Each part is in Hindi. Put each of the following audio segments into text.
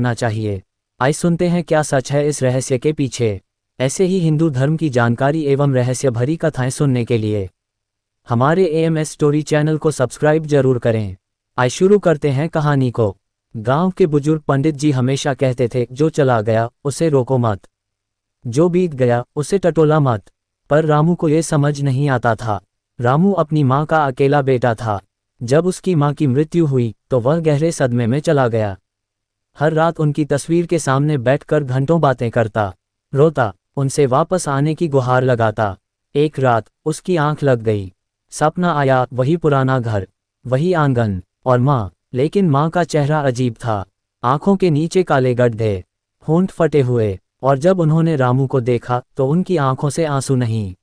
करना चाहिए। आइए सुनते हैं क्या सच है इस रहस्य के पीछे। ऐसे ही हिंदू धर्म की जानकारी एवं रहस्य भरी कथाएं सुनने के लिए हमारे AMS स्टोरी चैनल को सब्सक्राइब जरूर करें। आइए शुरू करते हैं कहानी को। गांव के बुजुर्ग पंडित जी हमेशा कहते थे, जो चला गया उसे रोको मत, जो बीत गया उसे टटोला मत। पर रामू को ये समझ नहीं आता था। रामू अपनी माँ का अकेला बेटा था। जब उसकी माँ की मृत्यु हुई तो वह गहरे सदमे में चला गया। हर रात उनकी तस्वीर के सामने बैठकर घंटों बातें करता, रोता, उनसे वापस आने की गुहार लगाता। एक रात उसकी आंख लग गई। सपना आया, वही पुराना घर, वही आंगन और माँ। लेकिन माँ का चेहरा अजीब था। आंखों के नीचे काले गड्ढे, होंठ फटे हुए, और जब उन्होंने रामू को देखा तो उनकी आंखों से आंसू नहीं,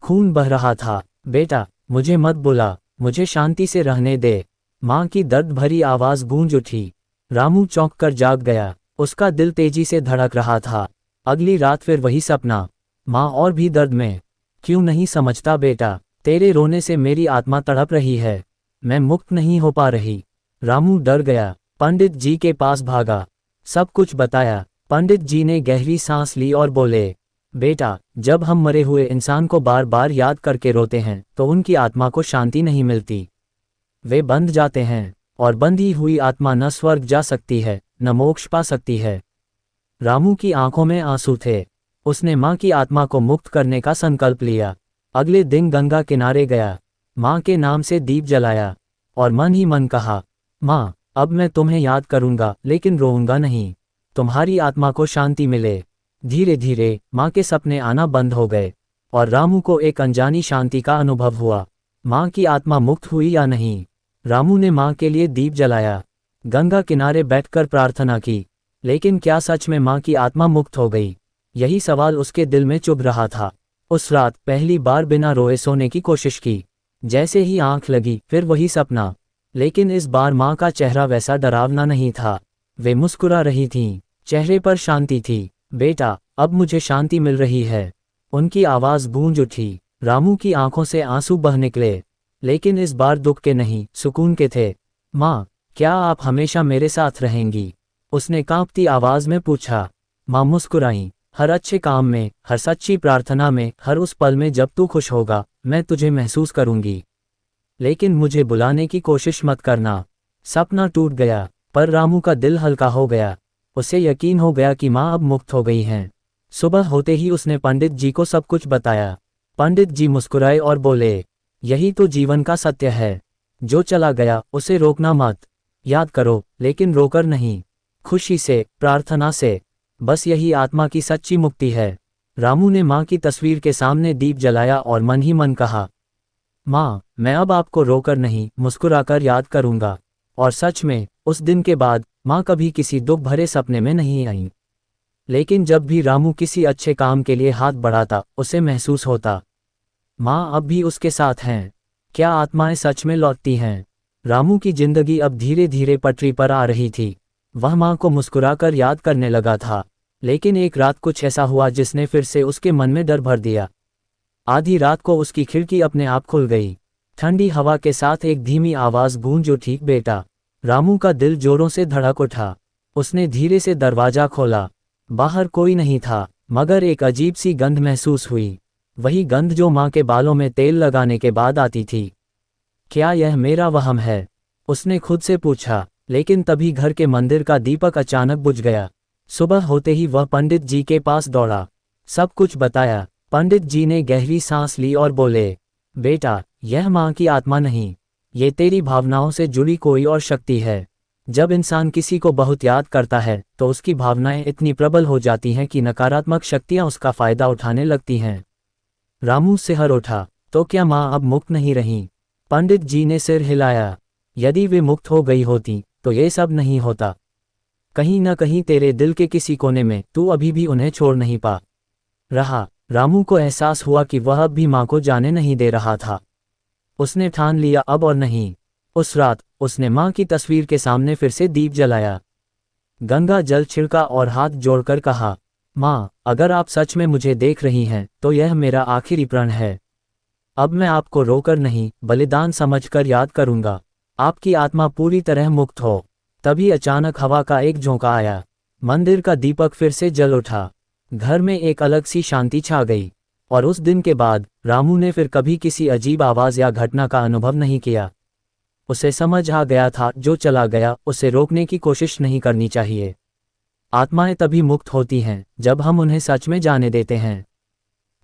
खून बह रहा था। बेटा, मुझे मत बुला, मुझे शांति से रहने दे। माँ की दर्द भरी आवाज गूंज उठी। रामू चौंक कर जाग गया। उसका दिल तेजी से धड़क रहा था। अगली रात फिर वही सपना। माँ और भी दर्द में। क्यों नहीं समझता बेटा, तेरे रोने से मेरी आत्मा तड़प रही है, मैं मुक्त नहीं हो पा रही। रामू डर गया। पंडित जी के पास भागा, सब कुछ बताया। पंडित जी ने गहरी सांस ली और बोले, बेटा, जब हम मरे हुए इंसान को बार बार याद करके रोते हैं तो उनकी आत्मा को शांति नहीं मिलती। वे बंध जाते हैं, और बंधी हुई आत्मा न स्वर्ग जा सकती है न मोक्ष पा सकती है। रामू की आंखों में आंसू थे। उसने माँ की आत्मा को मुक्त करने का संकल्प लिया। अगले दिन गंगा किनारे गया, माँ के नाम से दीप जलाया और मन ही मन कहा, माँ, अब मैं तुम्हें याद करूँगा लेकिन रोऊंगा नहीं, तुम्हारी आत्मा को शांति मिले। धीरे धीरे माँ के सपने आना बंद हो गए और रामू को एक अनजानी शांति का अनुभव हुआ। माँ की आत्मा मुक्त हुई या नहीं? रामू ने माँ के लिए दीप जलाया, गंगा किनारे बैठकर प्रार्थना की, लेकिन क्या सच में माँ की आत्मा मुक्त हो गई? यही सवाल उसके दिल में चुभ रहा था। उस रात पहली बार बिना रोए सोने की कोशिश की। जैसे ही आंख लगी फिर वही सपना, लेकिन इस बार माँ का चेहरा वैसा डरावना नहीं था। वे मुस्कुरा रही थीं, चेहरे पर शांति थी। बेटा, अब मुझे शांति मिल रही है, उनकी आवाज़ गूंज उठी। रामू की आंखों से आंसू बह निकले, लेकिन इस बार दुख के नहीं, सुकून के थे। माँ, क्या आप हमेशा मेरे साथ रहेंगी? उसने कांपती आवाज़ में पूछा। माँ मुस्कुराई, हर अच्छे काम में, हर सच्ची प्रार्थना में, हर उस पल में जब तू खुश होगा, मैं तुझे महसूस करूंगी। लेकिन मुझे बुलाने की कोशिश मत करना। सपना टूट गया, पर रामू का दिल हल्का हो गया। उसे यकीन हो गया कि माँ अब मुक्त हो गई हैं। सुबह होते ही उसने पंडित जी को सब कुछ बताया। पंडित जी मुस्कुराए और बोले, यही तो जीवन का सत्य है। जो चला गया उसे रोकना मत, याद करो लेकिन रोकर नहीं, खुशी से, प्रार्थना से। बस यही आत्मा की सच्ची मुक्ति है। रामू ने माँ की तस्वीर के सामने दीप जलाया और मन ही मन कहा, माँ, मैं अब आपको रोकर नहीं, मुस्कुराकर याद करूँगा। और सच में उस दिन के बाद माँ कभी किसी दुख भरे सपने में नहीं आई। लेकिन जब भी रामू किसी अच्छे काम के लिए हाथ बढ़ाता, उसे महसूस होता, माँ अब भी उसके साथ हैं। क्या आत्माएं सच में लौटती हैं? रामू की जिंदगी अब धीरे धीरे पटरी पर आ रही थी। वह माँ को मुस्कुराकर याद करने लगा था। लेकिन एक रात कुछ ऐसा हुआ जिसने फिर से उसके मन में डर भर दिया। आधी रात को उसकी खिड़की अपने आप खुल गई। ठंडी हवा के साथ एक धीमी आवाज़ गूंज उठी, बेटा। रामू का दिल जोरों से धड़क उठा। उसने धीरे से दरवाजा खोला। बाहर कोई नहीं था, मगर एक अजीब सी गंध महसूस हुई। वही गंध जो माँ के बालों में तेल लगाने के बाद आती थी। क्या यह मेरा वहम है? उसने खुद से पूछा। लेकिन तभी घर के मंदिर का दीपक अचानक बुझ गया। सुबह होते ही वह पंडित जी के पास दौड़ा, सब कुछ बताया। पंडित जी ने गहरी सांस ली और बोले, बेटा, यह माँ की आत्मा नहीं, ये तेरी भावनाओं से जुड़ी कोई और शक्ति है। जब इंसान किसी को बहुत याद करता है तो उसकी भावनाएं इतनी प्रबल हो जाती हैं कि नकारात्मक शक्तियां उसका फायदा उठाने लगती हैं। रामू सिहर उठा, तो क्या माँ अब मुक्त नहीं रही? पंडित जी ने सिर हिलाया। यदि वे मुक्त हो गई होती तो ये सब नहीं होता। कहीं न कहीं तेरे दिल के किसी कोने में तू अभी भी उन्हें छोड़ नहीं पा रहा। रामू को एहसास हुआ कि वह अब भी माँ को जाने नहीं दे रहा था। उसने ठान लिया, अब और नहीं। उस रात उसने माँ की तस्वीर के सामने फिर से दीप जलाया, गंगा जल छिड़का और हाथ जोड़कर कहा, माँ, अगर आप सच में मुझे देख रही हैं तो यह मेरा आखिरी प्रण है। अब मैं आपको रोकर नहीं, बलिदान समझकर याद करूंगा। आपकी आत्मा पूरी तरह मुक्त हो। तभी अचानक हवा का एक झोंका आया। मंदिर का दीपक फिर से जल उठा। घर में एक अलग सी शांति छा गई। और उस दिन के बाद रामू ने फिर कभी किसी अजीब आवाज़ या घटना का अनुभव नहीं किया। उसे समझ आ गया था, जो चला गया उसे रोकने की कोशिश नहीं करनी चाहिए। आत्माएं तभी मुक्त होती हैं जब हम उन्हें सच में जाने देते हैं।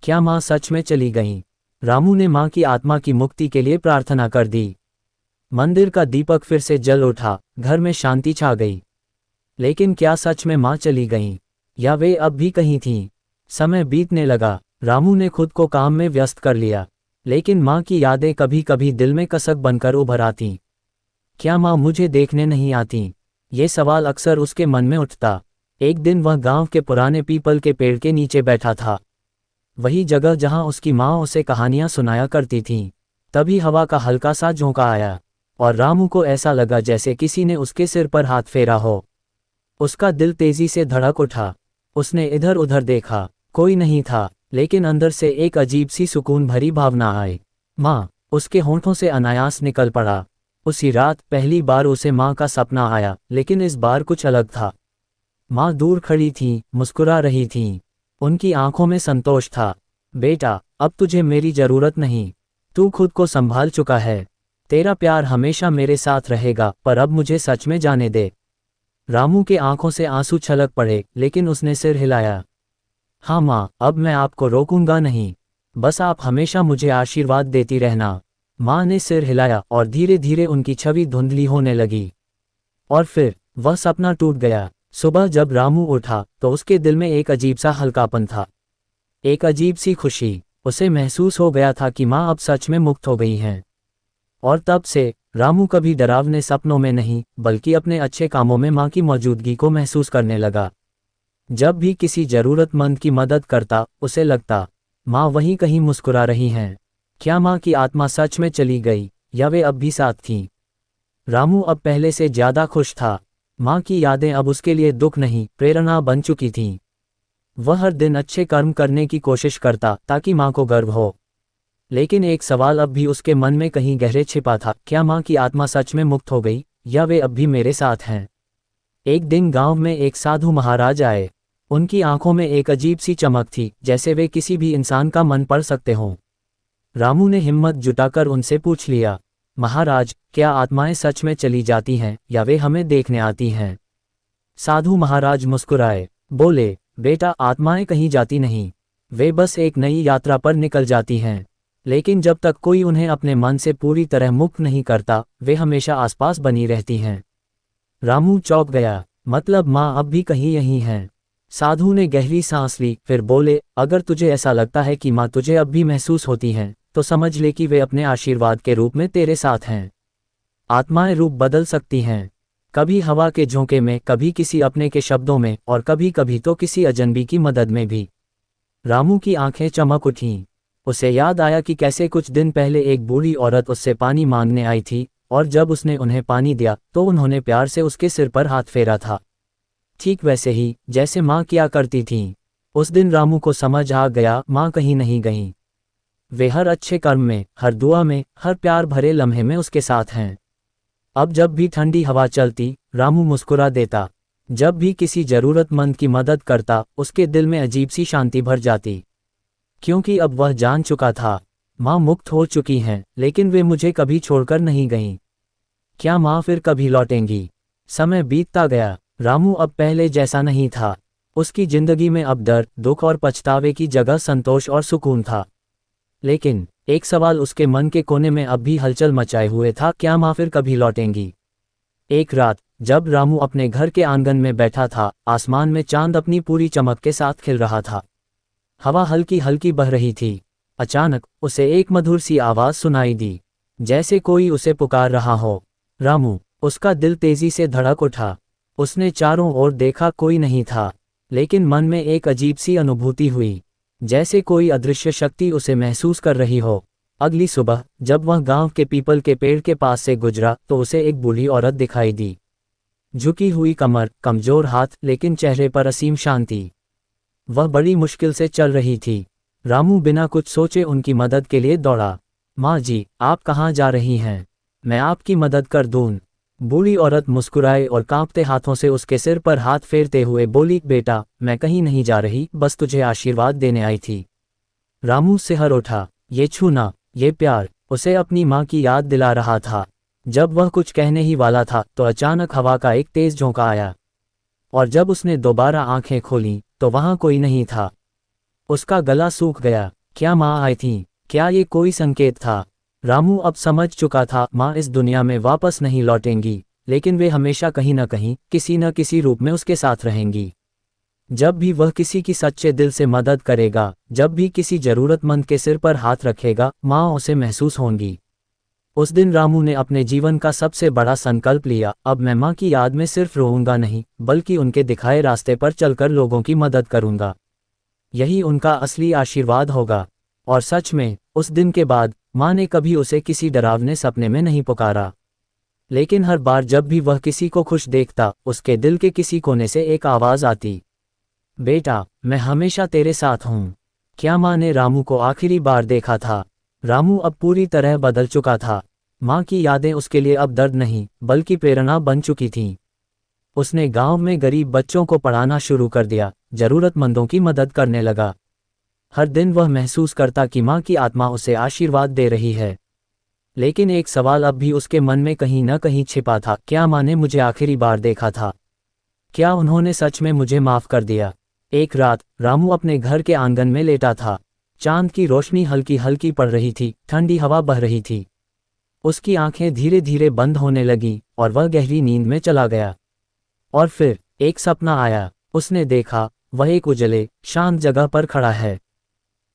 क्या माँ सच में चली गईं? रामू ने माँ की आत्मा की मुक्ति के लिए प्रार्थना कर दी। मंदिर का दीपक फिर से जल उठा, घर में शांति छा गई। लेकिन क्या सच में माँ चली गईं? या वे अब भी कहीं थीं? समय बीतने लगा। रामू ने खुद को काम में व्यस्त कर लिया। लेकिन माँ की यादें कभी कभी दिल में कसक बनकर उभर आतीं। क्या माँ मुझे देखने नहीं आतीं? ये सवाल अक्सर उसके मन में उठता। एक दिन वह गांव के पुराने पीपल के पेड़ के नीचे बैठा था। वही जगह जहां उसकी माँ उसे कहानियां सुनाया करती थीं। तभी हवा का हल्का सा झोंका आया और रामू को ऐसा लगा जैसे किसी ने उसके सिर पर हाथ फेरा हो। उसका दिल तेजी से धड़क उठा। उसने इधर उधर देखा, कोई नहीं था, लेकिन अंदर से एक अजीब सी सुकून भरी भावना आई। माँ, उसके होंठों से अनायास निकल पड़ा। उसी रात पहली बार उसे माँ का सपना आया, लेकिन इस बार कुछ अलग था। माँ दूर खड़ी थीं, मुस्कुरा रही थीं। उनकी आंखों में संतोष था। बेटा, अब तुझे मेरी जरूरत नहीं। तू खुद को संभाल चुका है। तेरा प्यार हमेशा मेरे साथ रहेगा, पर अब मुझे सच में जाने दे। रामू के आंखों से आंसू छलक पड़े, लेकिन उसने सिर हिलाया। हाँ माँ, अब मैं आपको रोकूंगा नहीं। बस आप हमेशा मुझे आशीर्वाद देती रहना। माँ ने सिर हिलाया और धीरे धीरे उनकी छवि धुंधली होने लगी। और फिर वह सपना टूट गया। सुबह जब रामू उठा तो उसके दिल में एक अजीब सा हल्कापन था, एक अजीब सी खुशी। उसे महसूस हो गया था कि माँ अब सच में मुक्त हो गई हैं। और तब से रामू कभी डरावने सपनों में नहीं, बल्कि अपने अच्छे कामों में माँ की मौजूदगी को महसूस करने लगा। जब भी किसी जरूरतमंद की मदद करता, उसे लगता माँ वहीं कहीं मुस्कुरा रही हैं। क्या माँ की आत्मा सच में चली गई, या वे अब भी साथ थीं? रामू अब पहले से ज्यादा खुश था। माँ की यादें अब उसके लिए दुख नहीं, प्रेरणा बन चुकी थीं। वह हर दिन अच्छे कर्म करने की कोशिश करता ताकि माँ को गर्व हो। लेकिन एक सवाल अब भी उसके मन में कहीं गहरे छिपा था, क्या माँ की आत्मा सच में मुक्त हो गई, या वे अब भी मेरे साथ हैं? एक दिन गांव में एक साधु महाराज आए। उनकी आंखों में एक अजीब सी चमक थी, जैसे वे किसी भी इंसान का मन पढ़ सकते हों। रामू ने हिम्मत जुटाकर उनसे पूछ लिया, महाराज, क्या आत्माएं सच में चली जाती हैं, या वे हमें देखने आती हैं? साधु महाराज मुस्कुराए, बोले, बेटा, आत्माएं कहीं जाती नहीं। वे बस एक नई यात्रा पर निकल जाती हैं। लेकिन जब तक कोई उन्हें अपने मन से पूरी तरह मुक्त नहीं करता, वे हमेशा आसपास बनी रहती हैं। रामू चौंक गया, मतलब माँ अब भी कहीं यहीं हैं? साधु ने गहरी सांस ली, फिर बोले, अगर तुझे ऐसा लगता है कि माँ तुझे अब भी महसूस होती हैं, तो समझ ले कि वे अपने आशीर्वाद के रूप में तेरे साथ हैं। आत्माएं रूप बदल सकती हैं, कभी हवा के झोंके में, कभी किसी अपने के शब्दों में, और कभी कभी तो किसी अजनबी की मदद में भी। रामू की आंखें चमक उठीं। उसे याद आया कि कैसे कुछ दिन पहले एक बूढ़ी औरत उससे पानी मांगने आई थी, और जब उसने उन्हें पानी दिया तो उन्होंने प्यार से उसके सिर पर हाथ फेरा था, ठीक वैसे ही जैसे माँ किया करती थीं। उस दिन रामू को समझ आ गया, माँ कहीं नहीं गईं। वे हर अच्छे कर्म में, हर दुआ में, हर प्यार भरे लम्हे में उसके साथ हैं। अब जब भी ठंडी हवा चलती, रामू मुस्कुरा देता। जब भी किसी जरूरतमंद की मदद करता, उसके दिल में अजीब सी शांति भर जाती। क्योंकि अब वह जान चुका था, माँ मुक्त हो चुकी हैं, लेकिन वे मुझे कभी छोड़कर नहीं गईं। क्या माँ फिर कभी लौटेंगी? समय बीतता गया। रामू अब पहले जैसा नहीं था। उसकी जिंदगी में अब दर्द, दुख और पछतावे की जगह संतोष और सुकून था। लेकिन एक सवाल उसके मन के कोने में अब भी हलचल मचाए हुए था, क्या माँ फिर कभी लौटेंगी? एक रात जब रामू अपने घर के आंगन में बैठा था, आसमान में चांद अपनी पूरी चमक के साथ खिल रहा था। हवा हल्की हल्की बह रही थी। अचानक उसे एक मधुर सी आवाज सुनाई दी, जैसे कोई उसे पुकार रहा हो। रामू, उसका दिल तेजी से धड़क उठा। उसने चारों ओर देखा, कोई नहीं था, लेकिन मन में एक अजीब सी अनुभूति हुई, जैसे कोई अदृश्य शक्ति उसे महसूस कर रही हो। अगली सुबह जब वह गांव के पीपल के पेड़ के पास से गुजरा तो उसे एक बूढ़ी औरत दिखाई दी। झुकी हुई कमर, कमजोर हाथ, लेकिन चेहरे पर असीम शांति। वह बड़ी मुश्किल से चल रही थी। रामू बिना कुछ सोचे उनकी मदद के लिए दौड़ा। माँ जी, आप कहाँ जा रही हैं? मैं आपकी मदद कर दूँ। बूढ़ी औरत मुस्कुराए और कांपते हाथों से उसके सिर पर हाथ फेरते हुए बोली, बेटा मैं कहीं नहीं जा रही, बस तुझे आशीर्वाद देने आई थी। रामू सिहर उठा। ये छूना, ये प्यार उसे अपनी माँ की याद दिला रहा था। जब वह कुछ कहने ही वाला था तो अचानक हवा का एक तेज झोंका आया, और जब उसने दोबारा आंखें खोलीं तो वहां कोई नहीं था। उसका गला सूख गया। क्या माँ आई थी? क्या ये कोई संकेत था? रामू अब समझ चुका था, माँ इस दुनिया में वापस नहीं लौटेंगी, लेकिन वे हमेशा कहीं न कहीं, किसी न किसी रूप में उसके साथ रहेंगी। जब भी वह किसी की सच्चे दिल से मदद करेगा, जब भी किसी जरूरतमंद के सिर पर हाथ रखेगा, माँ उसे महसूस होंगी। उस दिन रामू ने अपने जीवन का सबसे बड़ा संकल्प लिया, अब मैं माँ की याद में सिर्फ रोऊंगा नहीं, बल्कि उनके दिखाए रास्ते पर चलकर लोगों की मदद करूंगा। यही उनका असली आशीर्वाद होगा। और सच में, उस दिन के बाद माँ ने कभी उसे किसी डरावने सपने में नहीं पुकारा। लेकिन हर बार जब भी वह किसी को खुश देखता, उसके दिल के किसी कोने से एक आवाज़ आती, बेटा मैं हमेशा तेरे साथ हूँ। क्या माँ ने रामू को आखिरी बार देखा था? रामू अब पूरी तरह बदल चुका था। माँ की यादें उसके लिए अब दर्द नहीं, बल्कि प्रेरणा बन चुकी थीं। उसने गांव में गरीब बच्चों को पढ़ाना शुरू कर दिया, जरूरतमंदों की मदद करने लगा। हर दिन वह महसूस करता कि माँ की आत्मा उसे आशीर्वाद दे रही है। लेकिन एक सवाल अब भी उसके मन में कहीं न कहीं छिपा था, क्या माँ ने मुझे आखिरी बार देखा था? क्या उन्होंने सच में मुझे माफ़ कर दिया? एक रात रामू अपने घर के आंगन में लेटा था। चांद की रोशनी हल्की हल्की पड़ रही थी, ठंडी हवा बह रही थी। उसकी आंखें धीरे धीरे बंद होने लगीं और वह गहरी नींद में चला गया। और फिर एक सपना आया। उसने देखा, वह एक उजले, शांत जगह पर खड़ा है।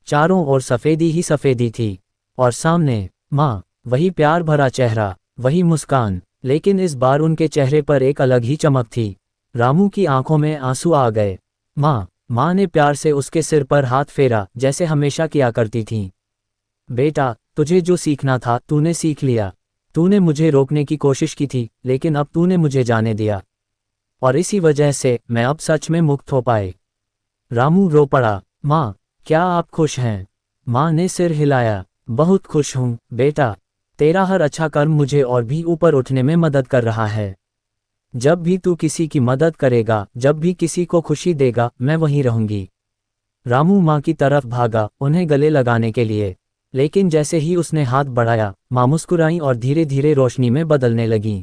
चारों ओर सफ़ेदी ही सफ़ेदी थी, और सामने माँ, वही प्यार भरा चेहरा, वही मुस्कान, लेकिन इस बार उनके चेहरे पर एक अलग ही चमक थी। रामू की आंखों में आंसू आ गए। माँ ने प्यार से उसके सिर पर हाथ फेरा, जैसे हमेशा किया करती थीं। बेटा, तुझे जो सीखना था तूने सीख लिया। तूने मुझे रोकने की कोशिश की थी, लेकिन अब तूने मुझे जाने दिया, और इसी वजह से मैं अब सच में मुक्त हो पाए। रामू रो पड़ा। माँ, क्या आप खुश हैं? माँ ने सिर हिलाया। बहुत खुश हूँ बेटा, तेरा हर अच्छा कर्म मुझे और भी ऊपर उठने में मदद कर रहा है। जब भी तू किसी की मदद करेगा, जब भी किसी को खुशी देगा, मैं वहीं रहूंगी। रामू माँ की तरफ भागा, उन्हें गले लगाने के लिए। लेकिन जैसे ही उसने हाथ बढ़ाया, माँ मुस्कुराईं और धीरे धीरे रोशनी में बदलने लगीं।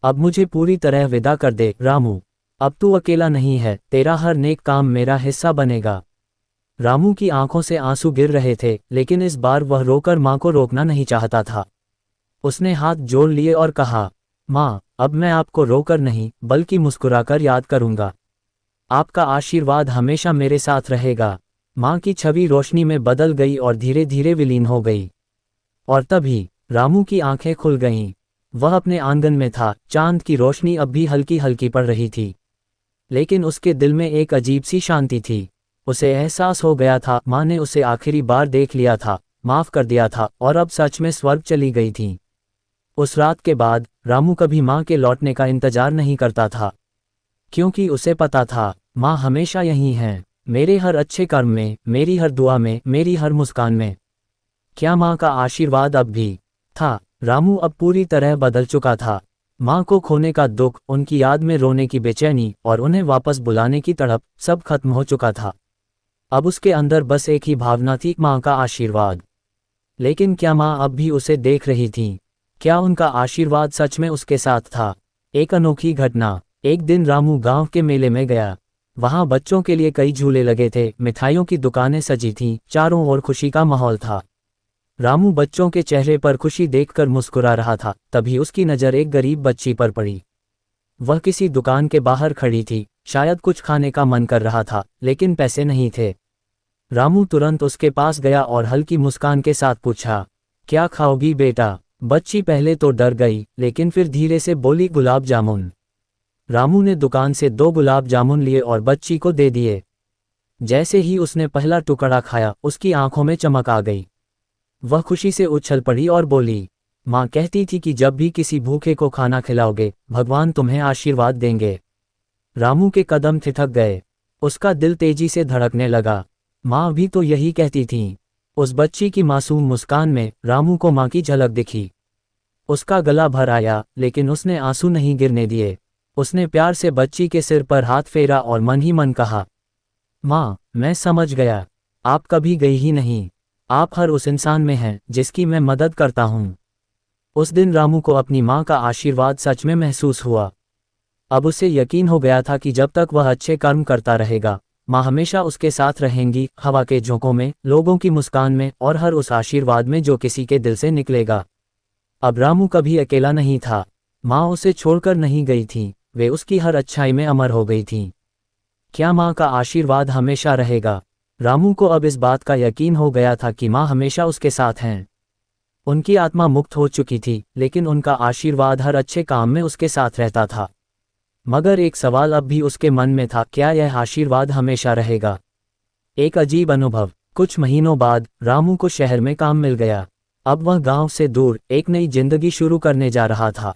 अब मुझे पूरी तरह विदा कर दे रामू, अब तू अकेला नहीं है, तेरा हर नेक काम मेरा हिस्सा बनेगा। रामू की आंखों से आंसू गिर रहे थे, लेकिन इस बार वह रोकर माँ को रोकना नहीं चाहता था। उसने हाथ जोड़ लिए और कहा, माँ, अब मैं आपको रोकर नहीं, बल्कि मुस्कुराकर याद करूंगा। आपका आशीर्वाद हमेशा मेरे साथ रहेगा। माँ की छवि रोशनी में बदल गई और धीरे धीरे विलीन हो गई। और तभी रामू की आंखें खुल गईं। वह अपने आंगन में था, चांद की रोशनी अब भी हल्की हल्की पड़ रही थी, लेकिन उसके दिल में एक अजीब सी शांति थी। उसे एहसास हो गया था, माँ ने उसे आखिरी बार देख लिया था, माफ़ कर दिया था, और अब सच में स्वर्ग चली गई थी। उस रात के बाद रामू कभी माँ के लौटने का इंतजार नहीं करता था, क्योंकि उसे पता था, माँ हमेशा यहीं हैं, मेरे हर अच्छे कर्म में, मेरी हर दुआ में, मेरी हर मुस्कान में। क्या माँ का आशीर्वाद अब भी था? रामू अब पूरी तरह बदल चुका था। माँ को खोने का दुख, उनकी याद में रोने की बेचैनी और उन्हें वापस बुलाने की तड़प, सब खत्म हो चुका था। अब उसके अंदर बस एक ही भावना थी, माँ का आशीर्वाद। लेकिन क्या माँ अब भी उसे देख रही थी? क्या उनका आशीर्वाद सच में उसके साथ था? एक अनोखी घटना। एक दिन रामू गांव के मेले में गया। वहां बच्चों के लिए कई झूले लगे थे, मिठाइयों की दुकानें सजी थीं, चारों ओर खुशी का माहौल था। रामू बच्चों के चेहरे पर खुशी देखकर मुस्कुरा रहा था, तभी उसकी नज़र एक गरीब बच्ची पर पड़ी। वह किसी दुकान के बाहर खड़ी थी, शायद कुछ खाने का मन कर रहा था, लेकिन पैसे नहीं थे। रामू तुरंत उसके पास गया और हल्की मुस्कान के साथ पूछा, क्या खाओगी बेटा? बच्ची पहले तो डर गई, लेकिन फिर धीरे से बोली, गुलाब जामुन। रामू ने दुकान से 2 गुलाब जामुन लिए और बच्ची को दे दिए। जैसे ही उसने पहला टुकड़ा खाया, उसकी आंखों में चमक आ गई। वह खुशी से उछल पड़ी और बोली, माँ कहती थी कि जब भी किसी भूखे को खाना खिलाओगे, भगवान तुम्हें आशीर्वाद देंगे। रामू के कदम ठिठक गए। उसका दिल तेजी से धड़कने लगा। माँ भी तो यही कहती थीं। उस बच्ची की मासूम मुस्कान में रामू को माँ की झलक दिखी। उसका गला भर आया, लेकिन उसने आंसू नहीं गिरने दिए। उसने प्यार से बच्ची के सिर पर हाथ फेरा और मन ही मन कहा, माँ, मैं समझ गया। आप कभी गई ही नहीं। आप हर उस इंसान में हैं जिसकी मैं मदद करता हूँ। उस दिन रामू को अपनी माँ का आशीर्वाद सच में महसूस हुआ। अब उसे यकीन हो गया था कि जब तक वह अच्छे कर्म करता रहेगा, माँ हमेशा उसके साथ रहेंगी, हवा के झोंकों में, लोगों की मुस्कान में और हर उस आशीर्वाद में जो किसी के दिल से निकलेगा। अब रामू कभी अकेला नहीं था। माँ उसे छोड़कर नहीं गई थी, वे उसकी हर अच्छाई में अमर हो गई थीं। क्या माँ का आशीर्वाद हमेशा रहेगा? रामू को अब इस बात का यकीन हो गया था कि माँ हमेशा उसके साथ हैं। उनकी आत्मा मुक्त हो चुकी थी, लेकिन उनका आशीर्वाद हर अच्छे काम में उसके साथ रहता था। मगर एक सवाल अब भी उसके मन में था, क्या यह आशीर्वाद हमेशा रहेगा? एक अजीब अनुभव। कुछ महीनों बाद रामू को शहर में काम मिल गया। अब वह गांव से दूर एक नई जिंदगी शुरू करने जा रहा था।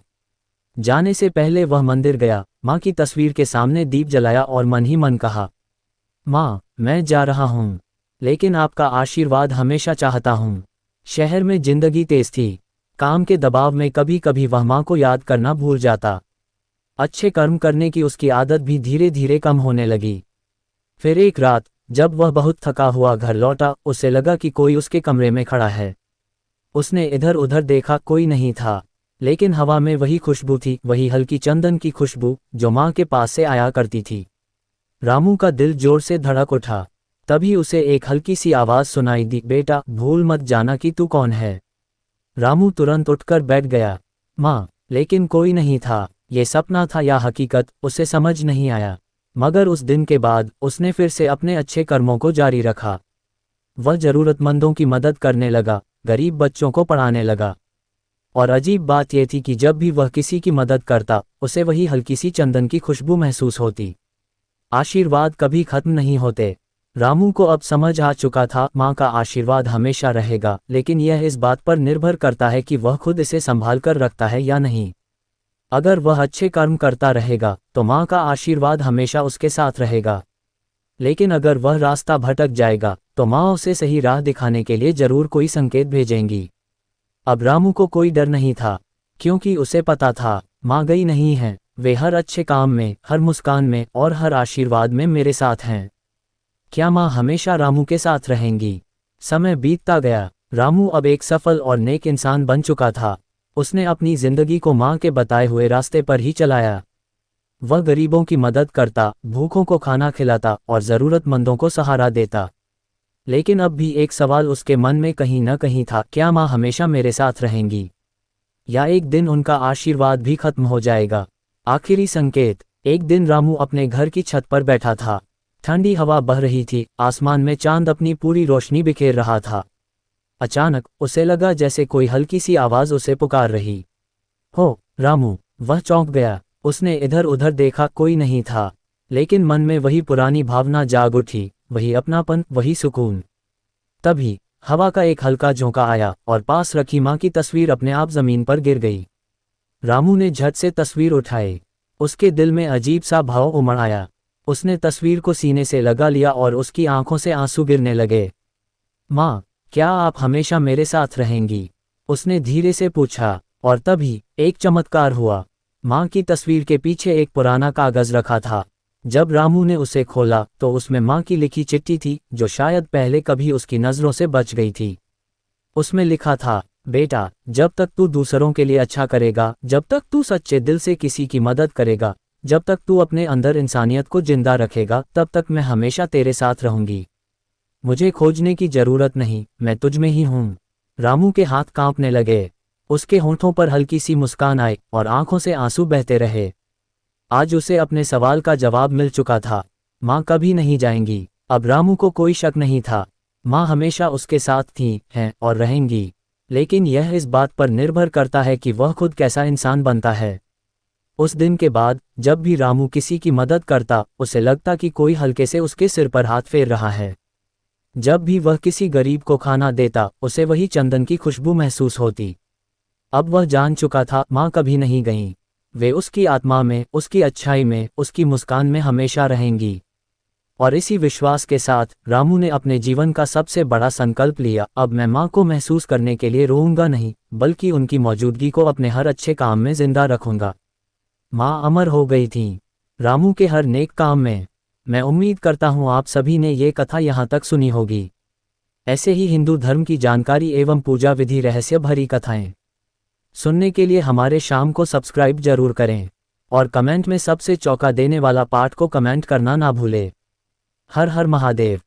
जाने से पहले वह मंदिर गया, माँ की तस्वीर के सामने दीप जलाया और मन ही मन कहा, माँ, मैं जा रहा हूँ, लेकिन आपका आशीर्वाद हमेशा चाहता हूँ। शहर में जिंदगी तेज थी। काम के दबाव में कभी कभी वह माँ को याद करना भूल जाता। अच्छे कर्म करने की उसकी आदत भी धीरे धीरे कम होने लगी। फिर एक रात जब वह बहुत थका हुआ घर लौटा, उसे लगा कि कोई उसके कमरे में खड़ा है। उसने इधर उधर देखा, कोई नहीं था, लेकिन हवा में वही खुशबू थी, वही हल्की चंदन की खुशबू जो माँ के पास से आया करती थी। रामू का दिल जोर से धड़क उठा। तभी उसे एक हल्की सी आवाज सुनाई दी, बेटा, भूल मत जाना कि तू कौन है। रामू तुरंत उठकर बैठ गया। माँ, लेकिन कोई नहीं था। ये सपना था या हकीकत, उसे समझ नहीं आया। मगर उस दिन के बाद उसने फिर से अपने अच्छे कर्मों को जारी रखा। वह जरूरतमंदों की मदद करने लगा, गरीब बच्चों को पढ़ाने लगा। और अजीब बात यह थी कि जब भी वह किसी की मदद करता, उसे वही हल्की सी चंदन की खुशबू महसूस होती। आशीर्वाद कभी खत्म नहीं होते। रामू को अब समझ आ चुका था, माँ का आशीर्वाद हमेशा रहेगा, लेकिन यह इस बात पर निर्भर करता है कि वह खुद इसे संभाल कर रखता है या नहीं। अगर वह अच्छे कर्म करता रहेगा तो माँ का आशीर्वाद हमेशा उसके साथ रहेगा। लेकिन अगर वह रास्ता भटक जाएगा तो माँ उसे सही राह दिखाने के लिए जरूर कोई संकेत भेजेंगी। अब रामू को कोई डर नहीं था, क्योंकि उसे पता था, माँ गई नहीं है, वे हर अच्छे काम में, हर मुस्कान में और हर आशीर्वाद में मेरे साथ हैं। क्या माँ हमेशा रामू के साथ रहेंगी? समय बीतता गया। रामू अब एक सफल और नेक इंसान बन चुका था। उसने अपनी जिंदगी को माँ के बताए हुए रास्ते पर ही चलाया। वह गरीबों की मदद करता, भूखों को खाना खिलाता और ज़रूरतमंदों को सहारा देता। लेकिन अब भी एक सवाल उसके मन में कहीं न कहीं था, क्या माँ हमेशा मेरे साथ रहेंगी? या एक दिन उनका आशीर्वाद भी खत्म हो जाएगा? आखिरी संकेत। एक दिन रामू अपने घर की छत पर बैठा था। ठंडी हवा बह रही थी, आसमान में चांद अपनी पूरी रोशनी बिखेर रहा था। अचानक उसे लगा जैसे कोई हल्की सी आवाज उसे पुकार रही हो। रामू, वह चौंक गया। उसने इधर उधर देखा, कोई नहीं था, लेकिन मन में वही पुरानी भावना जाग उठी, वही अपनापन, वही सुकून। तभी हवा का एक हल्का झोंका आया और पास रखी माँ की तस्वीर अपने आप जमीन पर गिर गई। रामू ने झट से तस्वीर उठाई। उसके दिल में अजीब सा भाव उमड़ आया। उसने तस्वीर को सीने से लगा लिया और उसकी आंखों से आंसू गिरने लगे। माँ, क्या आप हमेशा मेरे साथ रहेंगी? उसने धीरे से पूछा। और तभी एक चमत्कार हुआ। माँ की तस्वीर के पीछे एक पुराना कागज रखा था। जब रामू ने उसे खोला तो उसमें माँ की लिखी चिट्ठी थी, जो शायद पहले कभी उसकी नज़रों से बच गई थी। उसमें लिखा था, बेटा, जब तक तू दूसरों के लिए अच्छा करेगा, जब तक तू सच्चे दिल से किसी की मदद करेगा, जब तक तू अपने अंदर इंसानियत को जिंदा रखेगा, तब तक मैं हमेशा तेरे साथ रहूंगी। मुझे खोजने की जरूरत नहीं, मैं तुझ में ही हूँ। रामू के हाथ कांपने लगे। उसके होंठों पर हल्की सी मुस्कान आई और आंखों से आंसू बहते रहे। आज उसे अपने सवाल का जवाब मिल चुका था। माँ कभी नहीं जाएंगी। अब रामू को कोई शक नहीं था। माँ हमेशा उसके साथ थी, हैं और रहेंगी। लेकिन यह इस बात पर निर्भर करता है कि वह खुद कैसा इंसान बनता है। उस दिन के बाद जब भी रामू किसी की मदद करता, उसे लगता कि कोई हल्के से उसके सिर पर हाथ फेर रहा है। जब भी वह किसी गरीब को खाना देता, उसे वही चंदन की खुशबू महसूस होती। अब वह जान चुका था, माँ कभी नहीं गईं। वे उसकी आत्मा में, उसकी अच्छाई में, उसकी मुस्कान में हमेशा रहेंगी। और इसी विश्वास के साथ रामू ने अपने जीवन का सबसे बड़ा संकल्प लिया, अब मैं माँ को महसूस करने के लिए रोऊंगा नहीं, बल्कि उनकी मौजूदगी को अपने हर अच्छे काम में जिंदा रखूंगा। माँ अमर हो गई थीं रामू के हर नेक काम में। मैं उम्मीद करता हूँ आप सभी ने ये कथा यहाँ तक सुनी होगी। ऐसे ही हिंदू धर्म की जानकारी एवं पूजा विधि रहस्य भरी कथाएं सुनने के लिए हमारे शाम को सब्सक्राइब जरूर करें और कमेंट में सबसे चौंका देने वाला पार्ट को कमेंट करना ना भूलें। हर हर महादेव।